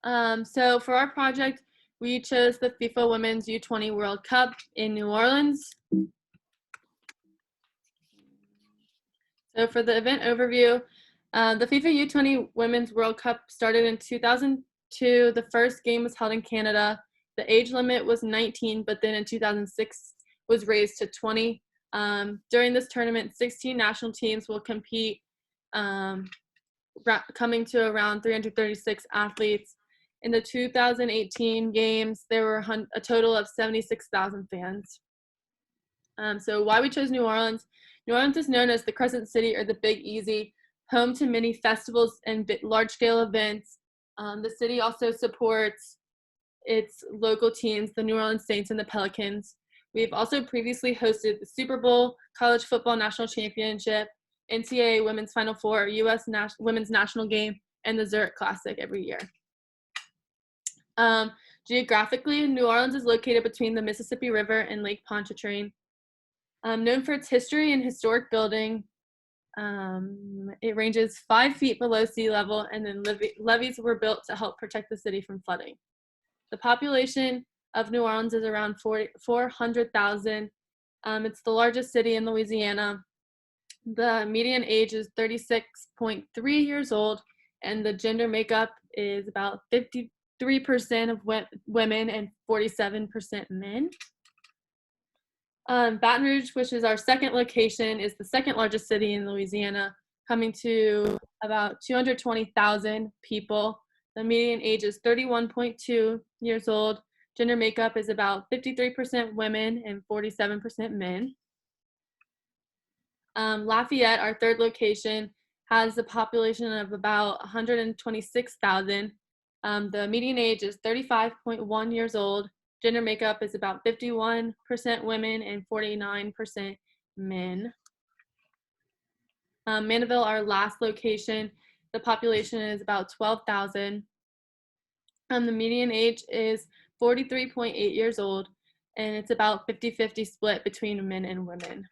So for our project, we chose the FIFA Women's U-20 World Cup in New Orleans. So for the event overview, the FIFA U-20 Women's World Cup started in 2002. The first game was held in Canada. The age limit was 19, but then in 2006 was raised to 20. During this tournament, 16 national teams will compete, coming to around 336 athletes. In the 2018 games, there were a total of 76,000 fans. So why we chose New Orleans? New Orleans is known as the Crescent City, or the Big Easy, home to many festivals and large-scale events. The city also supports its local teams, the New Orleans Saints and the Pelicans. We've also previously hosted the Super Bowl, College Football National Championship, NCAA Women's Final Four, U.S. Women's National Game, and the Zurich Classic every year. Geographically, New Orleans is located between the Mississippi River and Lake Pontchartrain. Known for its history and historic building, it ranges 5 feet below sea level, and then levees were built to help protect the city from flooding. The population of New Orleans is around 400,000. It's the largest city in Louisiana. The median age is 36.3 years old, and the gender makeup is about 53% of women and 47% men. Baton Rouge, which is our second location, is the second largest city in Louisiana, coming to about 220,000 people. The median age is 31.2 years old. Gender makeup is about 53% women and 47% men. Lafayette, our third location, has a population of about 126,000. The median age is 35.1 years old. Gender makeup is about 51% women and 49% men. Mandeville, our last location, the population is about 12,000. The median age is 43.8 years old, and it's about 50-50 split between men and women.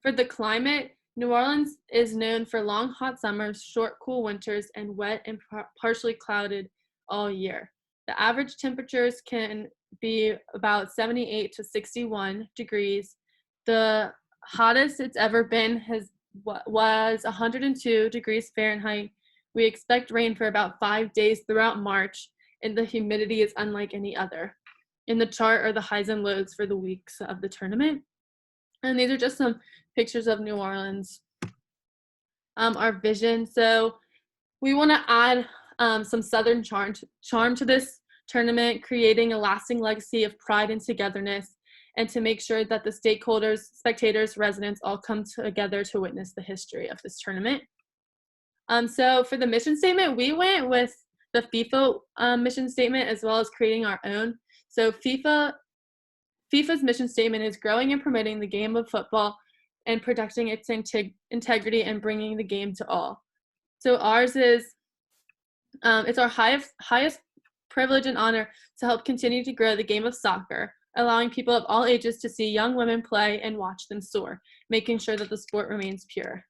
For the climate, New Orleans is known for long, hot summers, short, cool winters, and wet and partially clouded all year. The average temperatures can be about 78 to 61 degrees. The hottest it's ever been was 102 degrees Fahrenheit. We expect rain for about 5 days throughout March, and the humidity is unlike any other. In the chart are the highs and lows for the weeks of the tournament. And these are just some pictures of New Orleans. Our vision. So we want to add some Southern charm to this tournament, creating a lasting legacy of pride and togetherness, and to make sure that the stakeholders, spectators, residents all come together to witness the history of this tournament. So for the mission statement, we went with the FIFA mission statement as well as creating our own. So FIFA's mission statement is growing and promoting the game of football and protecting its integrity and bringing the game to all. So ours is, it's our highest privilege and honor to help continue to grow the game of soccer, allowing people of all ages to see young women play and watch them soar, making sure that the sport remains pure.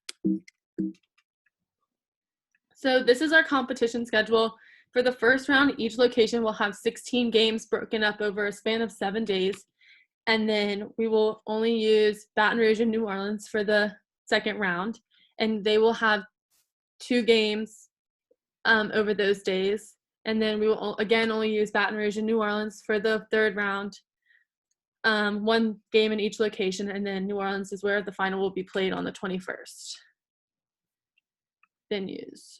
So this is our competition schedule. For the first round, each location will have 16 games broken up over a span of 7 days. And then we will only use Baton Rouge and New Orleans for the second round. And they will have 2 games over those days. And then we will, again, only use Baton Rouge and New Orleans for the third round. 1 game in each location. And then New Orleans is where the final will be played on the 21st. Venues.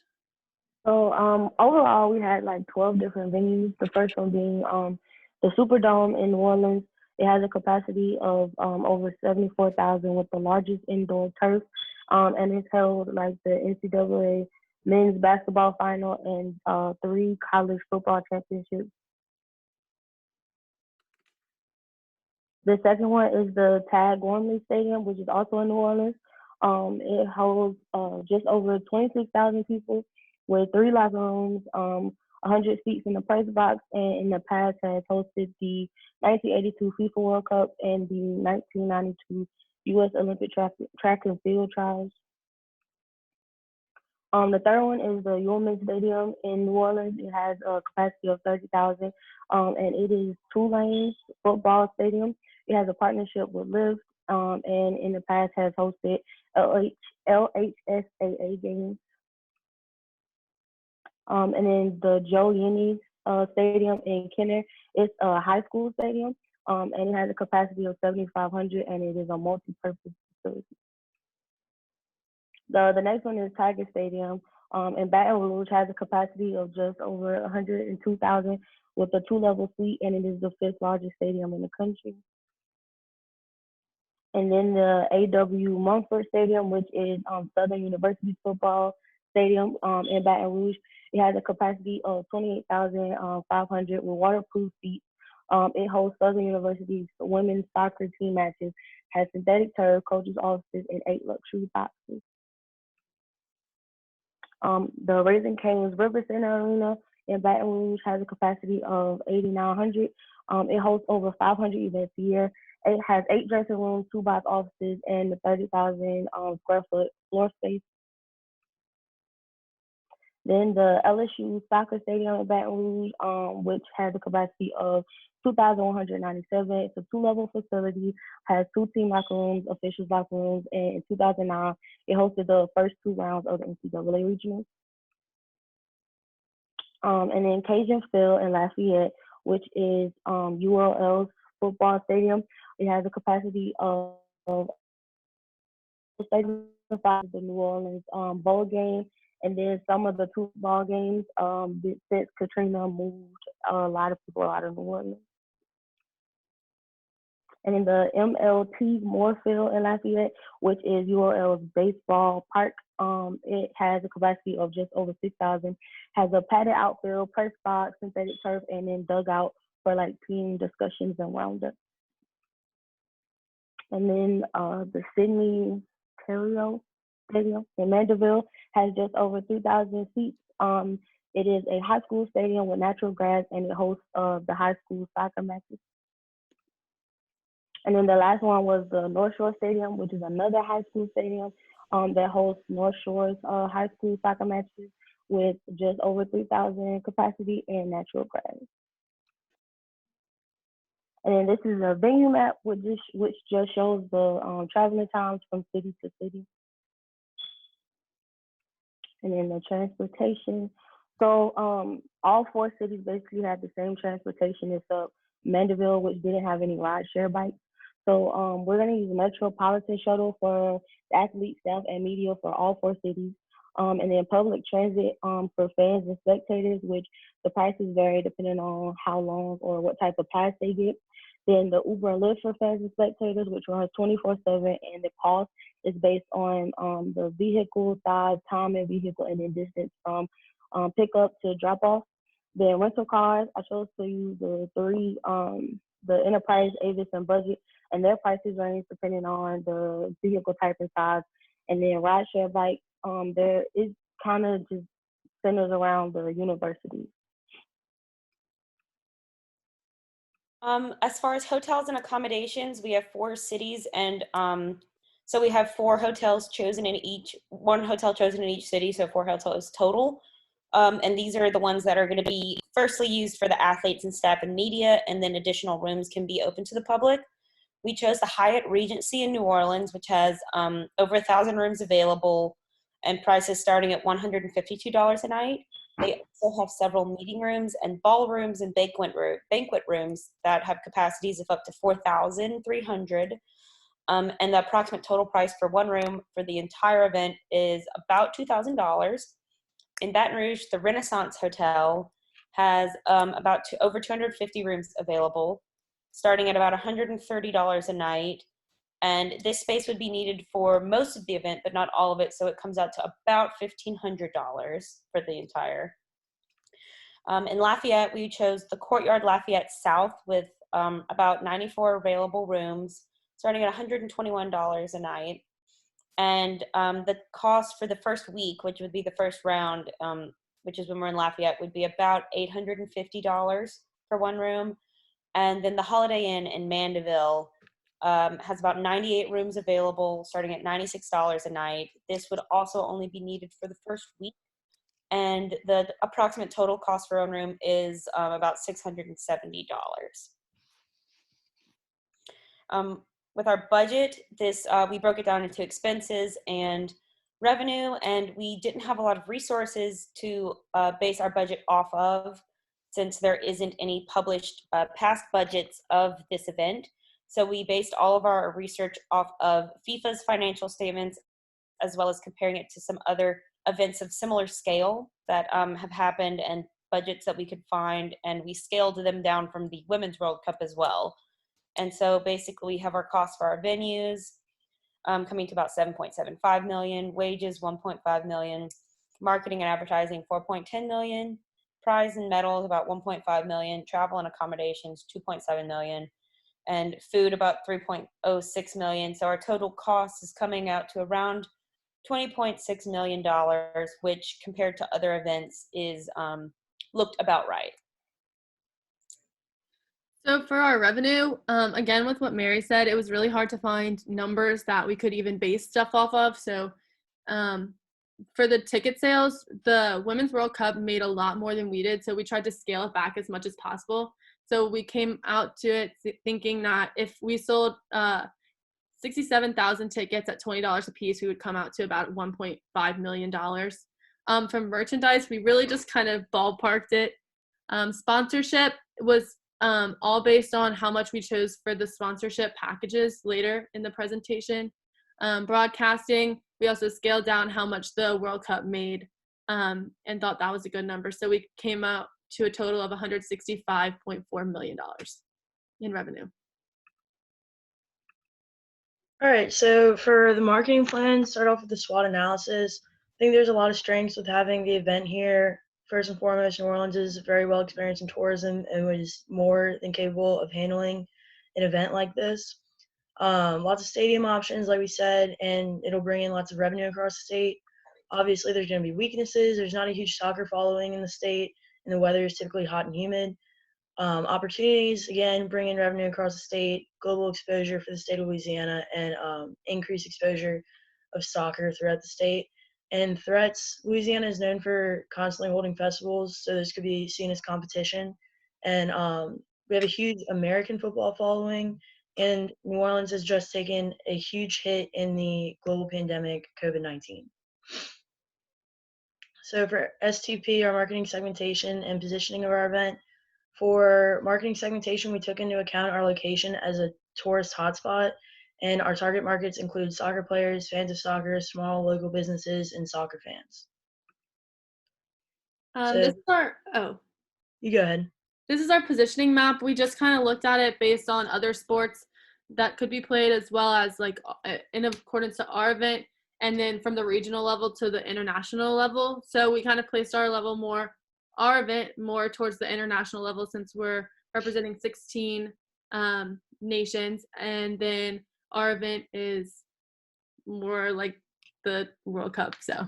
So overall, we had like 12 different venues. The first one being the Superdome in New Orleans. It has a capacity of over 74,000 with the largest indoor turf, and it's held like the NCAA men's basketball final and 3 college football championships. The second one is the Tag Gormley Stadium, which is also in New Orleans. It holds just over 26,000 people with 3 locker rooms, 100 seats in the press box, and in the past has hosted the 1982 FIFA World Cup and the 1992 U.S. Olympic track and field trials. The third one is the U-20 Stadium in New Orleans. It has a capacity of 30,000, and it is two lanes football stadium. It has a partnership with Lyft, and in the past has hosted LHSAA games. And then the Joe Yeni Stadium in Kenner, it's a high school stadium, and it has a capacity of 7,500, and it is a multi-purpose facility. The next one is Tiger Stadium in Baton Rouge, has a capacity of just over 102,000 with a two-level suite, and it is the fifth largest stadium in the country. And then the A.W. Mumford Stadium, which is Southern University football stadium in Baton Rouge. It has a capacity of 28,500 with waterproof seats. It hosts Southern University's women's soccer team matches, has synthetic turf, coaches' offices, and 8 luxury boxes. The Raising Cane's River Center Arena in Baton Rouge has a capacity of 8,900. It hosts over 500 events a year. It has 8 dressing rooms, 2 box offices, and 30,000 square foot floor space. Then the LSU Soccer Stadium in Baton Rouge, which has a capacity of 2,197. It's a 2-level facility, has 2 team locker rooms, officials locker rooms, and in 2009, it hosted the first 2 rounds of the NCAA regionals. And then Cajun Field in Lafayette, which is ULL's football stadium. It has a capacity of the New Orleans bowl game, and then some of the 2 ball games. Since Katrina moved a lot of people out of New Orleans. And in the MLT Moorfield in Lafayette, which is ULL's baseball park, it has a capacity of just over 6,000. Has a padded outfield, press box, synthetic turf, and then dugout for like team discussions and roundups. And then the Sydney Terrio Stadium in Mandeville has just over 3,000 seats. It is a high school stadium with natural grass, and it hosts the high school soccer matches. And then the last one was the North Shore Stadium, which is another high school stadium that hosts North Shore's high school soccer matches with just over 3,000 capacity and natural grass. And then this is a venue map, which just shows the traveling times from city to city. And then the transportation. So all 4 cities basically had the same transportation except Mandeville, which didn't have any rideshare bikes. So we're going to use Metropolitan Shuttle for the athletes, staff, and media for all 4 cities. And then public transit for fans and spectators, which the prices vary depending on how long or what type of pass they get. Then the Uber and Lyft for fans and spectators, which runs 24/7, and the cost is based on the vehicle size, time and vehicle, and then distance from pickup to drop off. Then rental cars, I chose to use the 3, the Enterprise, Avis, and Budget, and their prices range depending on the vehicle type and size. And then rideshare bikes, there is kind of just centers around the universities. As far as hotels and accommodations, we have 4 cities, and so we have 4 hotels chosen in each, 1 hotel chosen in each city, so 4 hotels total. And these are the ones that are going to be firstly used for the athletes and staff and media, and then additional rooms can be open to the public. We chose the Hyatt Regency in New Orleans, which has over 1,000 rooms available and prices starting at $152 a night. They also have several meeting rooms and ballrooms and banquet rooms that have capacities of up to 4,300. And the approximate total price for 1 room for the entire event is about $2,000. In Baton Rouge, the Renaissance Hotel has over 250 rooms available, starting at about $130 a night. And this space would be needed for most of the event, but not all of it. So it comes out to about $1,500 for the entire. In Lafayette, we chose the Courtyard Lafayette South with about 94 available rooms, starting at $121 a night. And the cost for the first week, which would be the first round, which is when we're in Lafayette, would be about $850 for 1 room. And then the Holiday Inn in Mandeville has about 98 rooms available, starting at $96 a night. This would also only be needed for the first week, and the approximate total cost for one room is about $670. With our budget, we broke it down into expenses and revenue, and we didn't have a lot of resources to base our budget off of, since there isn't any published past budgets of this event. So we based all of our research off of FIFA's financial statements, as well as comparing it to some other events of similar scale that have happened and budgets that we could find, and we scaled them down from the Women's World Cup as well. And so basically we have our costs for our venues coming to about $7.75 million, wages $1.5 million, marketing and advertising $4.10 million, prize and medals about $1.5 million, travel and accommodations $2.7 million, and food about $3.06 million. So our total cost is coming out to around $20.6 million, which compared to other events is looked about right. So for our revenue, again, with what Mary said, it was really hard to find numbers that we could even base stuff off of. So for the ticket sales, the Women's World Cup made a lot more than we did. So we tried to scale it back as much as possible. So we came out to it thinking that if we sold 67,000 tickets at $20 a piece, we would come out to about $1.5 million. From merchandise, we really just kind of ballparked it. Sponsorship was all based on how much we chose for the sponsorship packages later in the presentation. Broadcasting, we also scaled down how much the World Cup made and thought that was a good number. So we came out to a total of $165.4 million in revenue. All right, so for the marketing plan, start off with the SWOT analysis. I think there's a lot of strengths with having the event here. First and foremost, New Orleans is very well experienced in tourism and was more than capable of handling an event like this. Lots of stadium options, like we said, and it'll bring in lots of revenue across the state. Obviously, there's going to be weaknesses. There's not a huge soccer following in the state, and the weather is typically hot and humid. Opportunities, again, bring in revenue across the state, global exposure for the state of Louisiana, and increased exposure of soccer throughout the state. And threats, Louisiana is known for constantly holding festivals, so this could be seen as competition. And we have a huge American football following, and New Orleans has just taken a huge hit in the global pandemic, COVID-19. So for STP, our marketing segmentation and positioning of our event, for marketing segmentation, we took into account our location as a tourist hotspot, and our target markets include soccer players, fans of soccer, small local businesses, and soccer fans. This is our, You go ahead. This is our positioning map. We just kind of looked at it based on other sports that could be played, as well as like in accordance to our event, and then from the regional level to the international level. So we kind of placed our event more towards the international level, since we're representing 16 nations, and then our event is more like the World Cup. So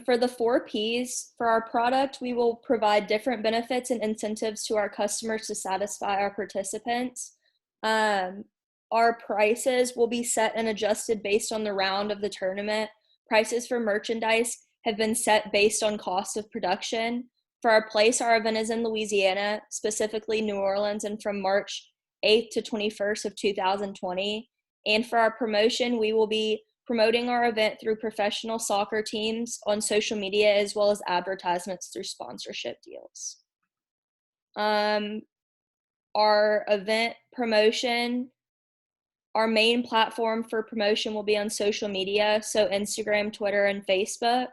for the 4 Ps, for our product, we will provide different benefits and incentives to our customers to satisfy our participants. Our prices will be set and adjusted based on the round of the tournament. Prices for merchandise have been set based on cost of production. For our place, our event is in Louisiana, specifically New Orleans, and from March 8th to 21st of 2020. And for our promotion, we will be promoting our event through professional soccer teams on social media, as well as advertisements through sponsorship deals. Our event promotion, our main platform for promotion will be on social media, so Instagram, Twitter, and Facebook.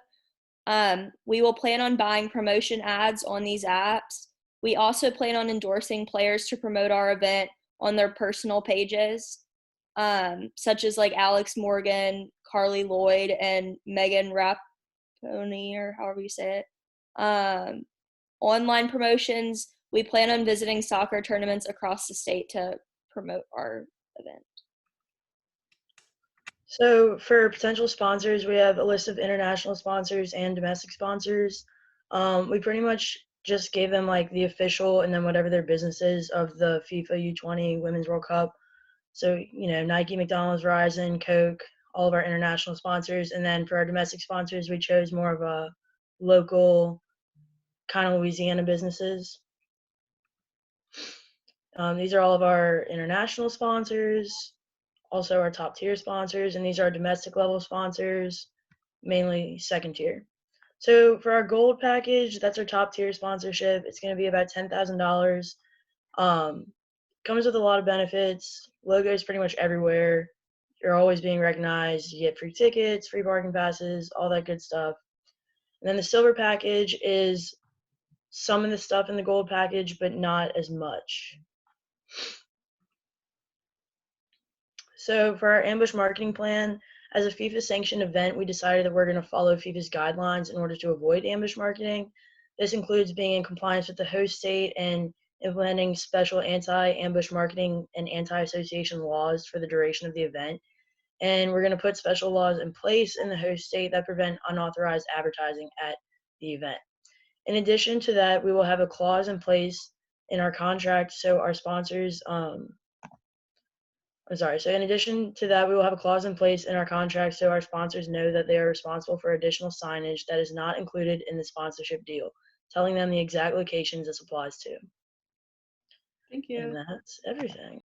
We will plan on buying promotion ads on these apps. We also plan on endorsing players to promote our event on their personal pages, such as like Alex Morgan, Carly Lloyd, and Megan Raponi, or however you say it. Online promotions, we plan on visiting soccer tournaments across the state to promote our event. So for potential sponsors, we have a list of international sponsors and domestic sponsors. We pretty much just gave them like the official and then whatever their business is of the FIFA U-20 Women's World Cup. So, Nike, McDonald's, Verizon, Coke, all of our international sponsors. And then for our domestic sponsors, we chose more of a local kind of Louisiana businesses. These are all of our international sponsors, also our top tier sponsors, and these are our domestic level sponsors, mainly second tier. So for our gold package, that's our top tier sponsorship. It's going to be about $10,000. Comes with a lot of benefits. Logos pretty much everywhere. You're always being recognized. You get free tickets, free parking passes, all that good stuff. And then the silver package is some of the stuff in the gold package, but not as much. So for our ambush marketing plan, as a FIFA sanctioned event, we decided that we're going to follow FIFA's guidelines in order to avoid ambush marketing. This includes being in compliance with the host state and implementing special anti-ambush marketing and anti-association laws for the duration of the event. And we're going to put special laws in place in the host state that prevent unauthorized advertising at the event. In addition to that, we will have a clause in place in our contract so our sponsors So in addition to that, we will have a clause in place in our contract so our sponsors know that they are responsible for additional signage that is not included in the sponsorship deal, telling them the exact locations this applies to. Thank you. And that's everything.